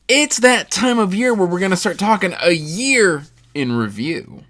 It's that time of year where we're going to start talking a year in review.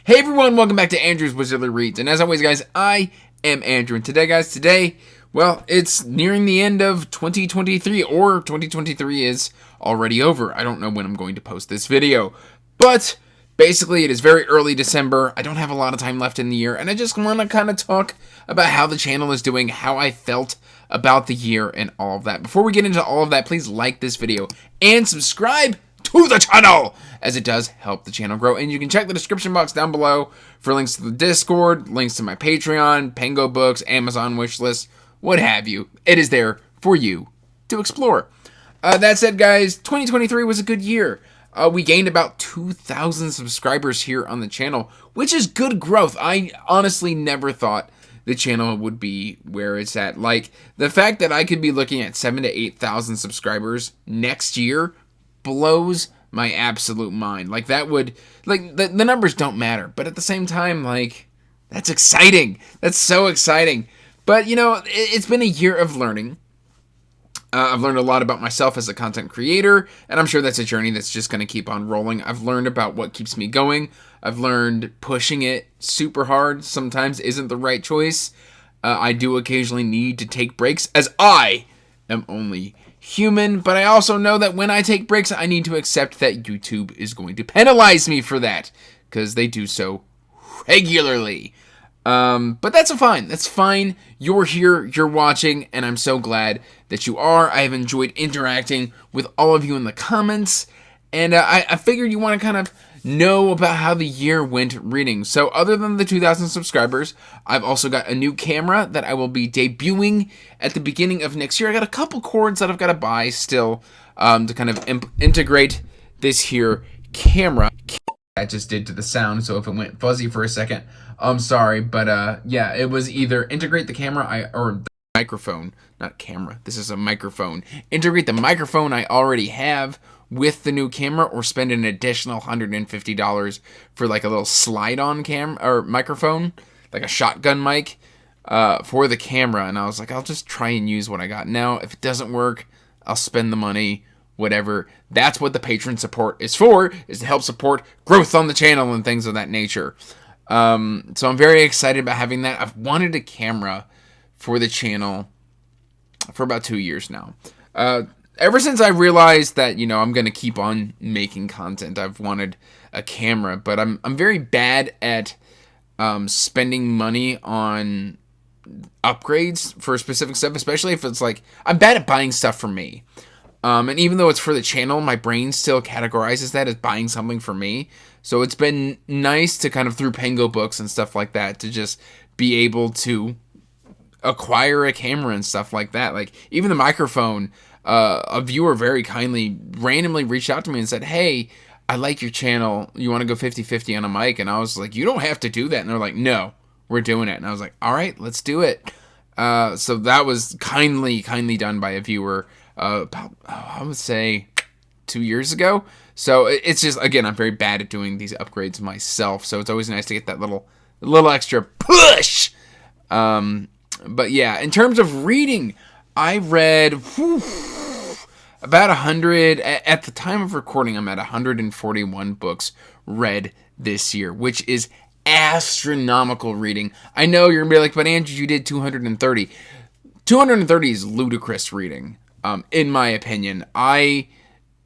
Hey everyone, welcome back to Andrew's Wizardly Reads. And as always, guys, I am Andrew. And today, well, it's nearing the end of 2023, or 2023 is already over. I don't know when I'm going to post this video, but basically it is very early December. I don't have a lot of time left in the year, and I just want to kind of talk about how the channel is doing, how I felt about the year, and all of that. Before we get into all of that, please like this video and subscribe to the channel, as it does help the channel grow. And you can check the description box down below for links to the Discord, links to my Patreon, Pango books, Amazon wishlist, what have you. It is there for you to explore. That said, guys, 2023 was a good year. We gained about 2,000 subscribers here on the channel, which is good growth. I honestly never thought the channel would be where it's at. Like, the fact that I could be looking at 7,000 to 8,000 subscribers next year blows my absolute mind. Like, that would, like, the numbers don't matter, but at the same time, like, that's exciting. That's so exciting. But, you know, it's been a year of learning. I've learned a lot about myself as a content creator, and I'm sure that's a journey that's just going to keep on rolling. I've learned about what keeps me going. I've learned pushing it super hard sometimes isn't the right choice. I do occasionally need to take breaks, as I am only human, but I also know that when I take breaks, I need to accept that YouTube is going to penalize me for that, because they do so regularly. But that's fine. That's fine. You're here, you're watching, and I'm so glad that you are. I have enjoyed interacting with all of you in the comments, and I figured you want to kind of know about how the year went reading. So other than the 2,000 subscribers, I've also got a new camera that I will be debuting at the beginning of next year. I got a couple cords that I've got to buy still to kind of integrate this here camera. I just did to the sound, so if it went fuzzy for a second, I'm sorry, but yeah, it was either integrate the camera or the microphone, not camera, this is a microphone. Integrate the microphone I already have with the new camera, or spend an additional $150 for like a little slide-on camera or microphone, like a shotgun mic for the camera. And I was like, I'll just try and use what I got now. If it doesn't work, I'll spend the money. Whatever. That's what the patron support is for, is to help support growth on the channel and things of that nature. So I'm very excited about having that. I've wanted a camera for the channel for about 2 years now. Ever since I realized that, you know, I'm going to keep on making content, I've wanted a camera, but I'm very bad at spending money on upgrades for specific stuff, especially if it's like, I'm bad at buying stuff for me. And even though it's for the channel, my brain still categorizes that as buying something for me. So it's been nice to kind of, through Pango books and stuff like that, to just be able to acquire a camera and stuff like that. Like, even the microphone, a viewer very kindly randomly reached out to me and said, hey, I like your channel. You want to go 50-50 on a mic? And I was like, you don't have to do that. And they're like, no, we're doing it. And I was like, all right, let's do it. So that was kindly done by a viewer about, I would say, 2 years ago. So it's just, again, I'm very bad at doing these upgrades myself, so it's always nice to get that little extra push. But yeah, in terms of reading, I read about 100, at the time of recording, I'm at 141 books read this year, which is astronomical reading. I know you're gonna be like, but Andrew, you did 230. 230 is ludicrous reading. In my opinion, I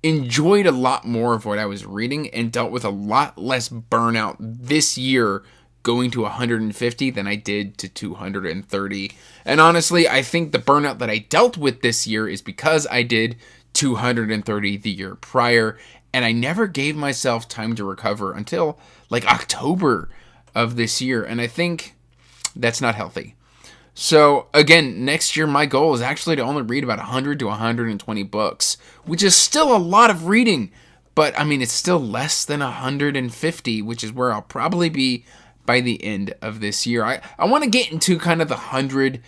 enjoyed a lot more of what I was reading and dealt with a lot less burnout this year going to 150 than I did to 230. And honestly, I think the burnout that I dealt with this year is because I did 230 the year prior, and I never gave myself time to recover until like October of this year, and I think that's not healthy. So again, next year my goal is actually to only read about 100 to 120 books, which is still a lot of reading, but I mean, it's still less than 150, which is where I'll probably be by the end of this year. I want to get into kind of the 100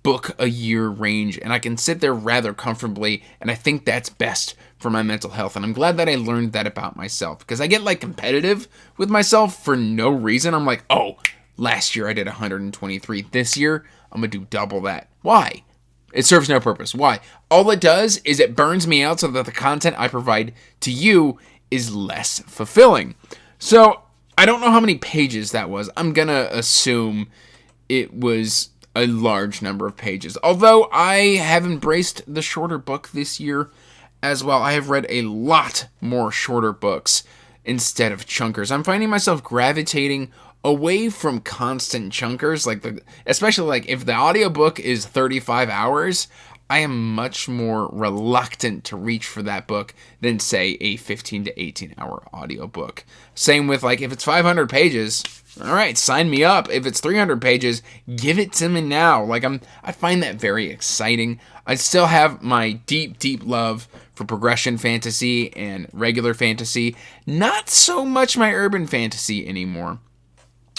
book a year range, and I can sit there rather comfortably, and I think that's best for my mental health. And I'm glad that I learned that about myself, because I get like competitive with myself for no reason. I'm like, oh, last year I did 123. This year I'm gonna do double that. Why? It serves no purpose. Why? All it does is it burns me out so that the content I provide to you is less fulfilling. So I don't know how many pages that was. I'm gonna assume it was a large number of pages. Although I have embraced the shorter book this year as well. I have read a lot more shorter books instead of chunkers. I'm finding myself gravitating away from constant chunkers, especially like if the audiobook is 35 hours, I am much more reluctant to reach for that book than, say, a 15 to 18 hour audiobook. Same with like if it's 500 pages, all right, sign me up. If it's 300 pages, give it to me now. I find that very exciting. I still have my deep, deep love for progression fantasy and regular fantasy. Not so much my urban fantasy anymore.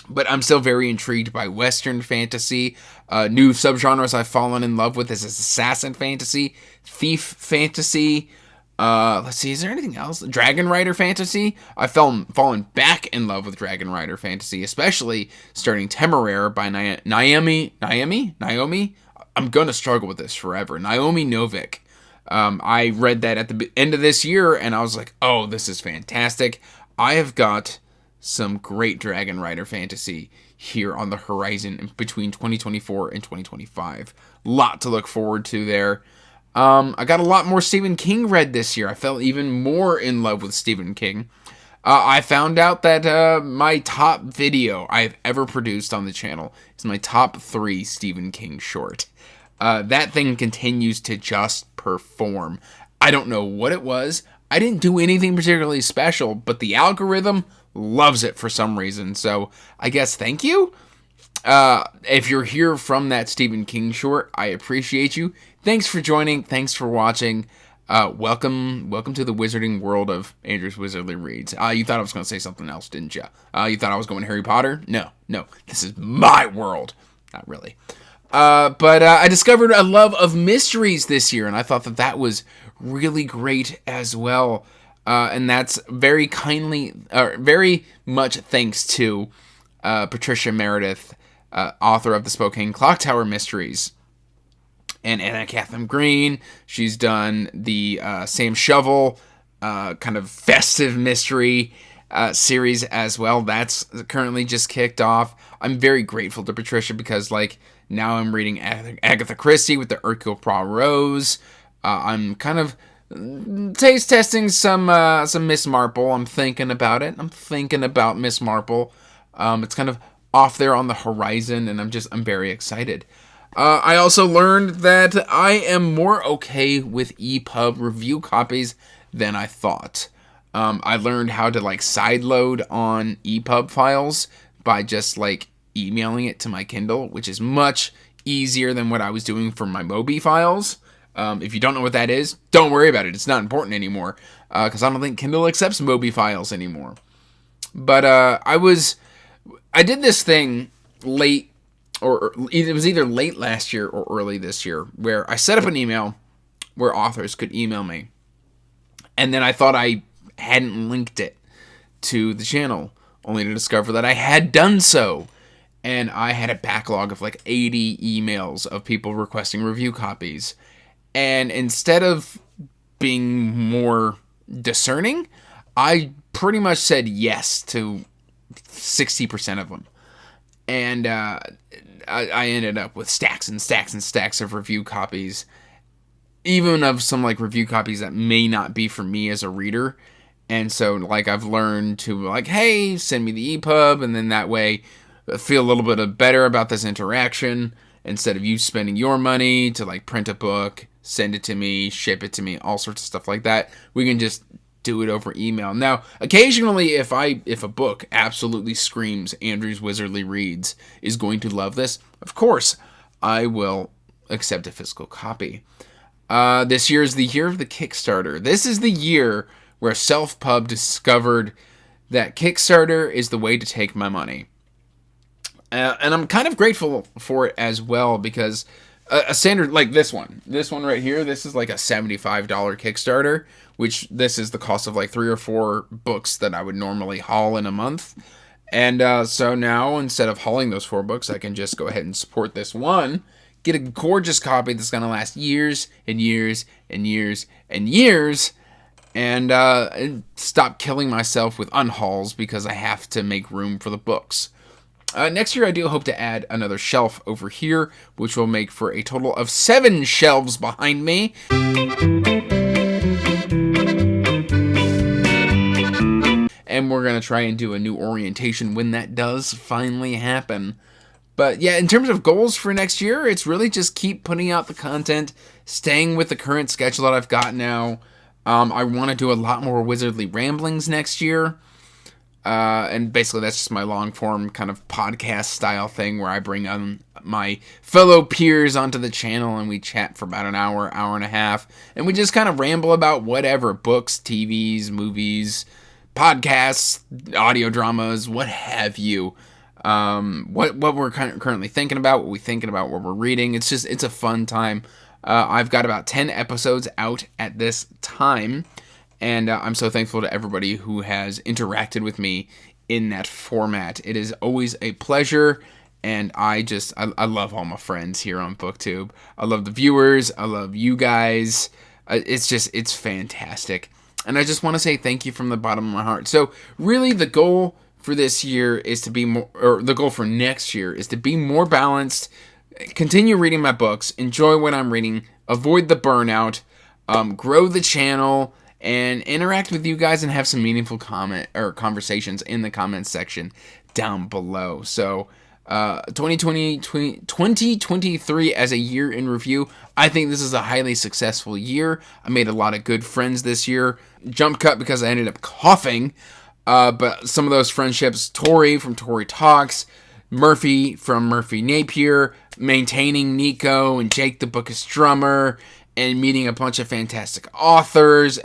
But I'm still very intrigued by Western fantasy. New subgenres I've fallen in love with is assassin fantasy, thief fantasy. Let's see, is there anything else? Dragon Rider fantasy. I've fallen back in love with Dragon Rider fantasy, especially starting Temeraire by Naomi. I'm gonna struggle with this forever. Naomi Novik. I read that at the end of this year, and I was like, oh, this is fantastic. I have got some great Dragon Rider fantasy here on the horizon between 2024 and 2025. Lot to look forward to there. I got a lot more Stephen King read this year. I fell even more in love with Stephen King. I found out that my top video I've ever produced on the channel is my top 3 Stephen King short. That thing continues to just perform. I don't know what it was. I didn't do anything particularly special, but the algorithm loves it for some reason. So I guess thank you. If you're here from that Stephen King short, I appreciate you. Thanks for joining. Thanks for watching. Welcome to the wizarding world of Andrew's Wizardly Reads. You thought I was going to say something else, didn't you? You thought I was going Harry Potter? No. This is my world. Not really. But I discovered a love of mysteries this year, and I thought that was really great as well. And that's very much thanks to Patricia Meredith, author of the Spokane Clock Tower Mysteries, and Anna Catherine Green. She's done the Sam Shovel kind of festive mystery series as well. That's currently just kicked off. I'm very grateful to Patricia because now I'm reading Agatha Christie with the Hercule Poirot's. I'm kind of taste testing some Miss Marple. I'm thinking about it. I'm thinking about Miss Marple. It's kind of off there on the horizon, and I'm very excited. I also learned that I am more okay with EPUB review copies than I thought. I learned how to sideload on EPUB files by just emailing it to my Kindle, which is much easier than what I was doing for my Mobi files. If you don't know what that is, don't worry about it. It's not important anymore because I don't think Kindle accepts Mobi files anymore. But I did this thing late, or it was either late last year or early this year, where I set up an email where authors could email me. And then I thought I hadn't linked it to the channel, only to discover that I had done so. And I had a backlog of 80 emails of people requesting review copies. And instead of being more discerning, I pretty much said yes to 60% of them. And I ended up with stacks and stacks and stacks of review copies, even of some review copies that may not be for me as a reader. And so I've learned to hey, send me the EPUB, and then that way I feel a little bit better about this interaction instead of you spending your money to print a book, send it to me, ship it to me, all sorts of stuff like that. We can just do it over email. Now, occasionally, if a book absolutely screams Andrew's Wizardly Reads is going to love this, of course, I will accept a physical copy. This year is the year of the Kickstarter. This is the year where Self-Pub discovered that Kickstarter is the way to take my money. And I'm kind of grateful for it as well because a standard like this one. This one right here, this is like a $75 Kickstarter, which this is the cost of like 3 or 4 books that I would normally haul in a month. And so now, instead of hauling those 4 books, I can just go ahead and support this one, get a gorgeous copy that's going to last years and years and years and years, and stop killing myself with unhauls because I have to make room for the books. Next year, I do hope to add another shelf over here, which will make for a total of 7 shelves behind me. And we're going to try and do a new orientation when that does finally happen. But yeah, in terms of goals for next year, it's really just keep putting out the content, staying with the current schedule that I've got now. I want to do a lot more Wizardly Ramblings next year. And basically that's just my long form kind of podcast style thing where I bring on my fellow peers onto the channel and we chat for about an hour, hour and a half. And we just kind of ramble about whatever, books, TVs, movies, podcasts, audio dramas, what have you. What we're currently thinking about, what we're thinking about, what we're reading. It's a fun time. I've got about 10 episodes out at this time. And I'm so thankful to everybody who has interacted with me in that format. It is always a pleasure, and I love all my friends here on Booktube. I love the viewers. I love you guys. It's fantastic. And I just want to say thank you from the bottom of my heart. So really the goal for this year is to be more, or the goal for next year is to be more balanced, continue reading my books, enjoy what I'm reading, avoid the burnout, grow the channel, and interact with you guys and have some meaningful conversations in the comments section down below. So 2023 as a year in review, I think this is a highly successful year. I made a lot of good friends this year. Jump cut because I ended up coughing. But some of those friendships, Tori from Tori Talks, Murphy from Murphy Napier, maintaining Nico and Jake the Bookish Drummer, and meeting a bunch of fantastic authors,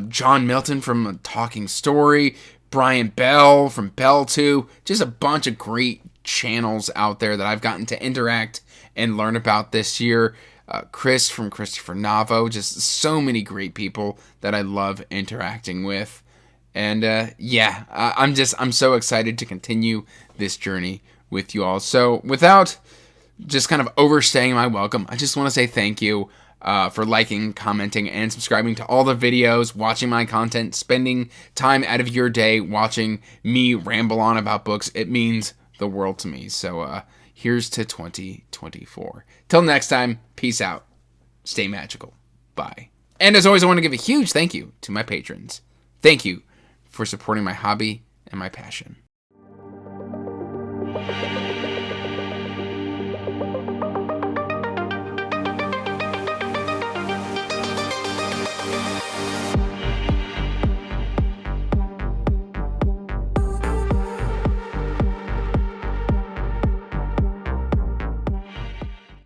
John Milton from A Talking Story, Brian Bell from Bell 2, just a bunch of great channels out there that I've gotten to interact and learn about this year. Chris from Christopher Navo, just so many great people that I love interacting with. And I'm so excited to continue this journey with you all. So without just kind of overstaying my welcome, I just want to say thank you for liking, commenting, and subscribing to all the videos, watching my content, spending time out of your day watching me ramble on about books. It means the world to me. So here's to 2024. Till next time, peace out. Stay magical. Bye. And as always, I want to give a huge thank you to my patrons. Thank you for supporting my hobby and my passion.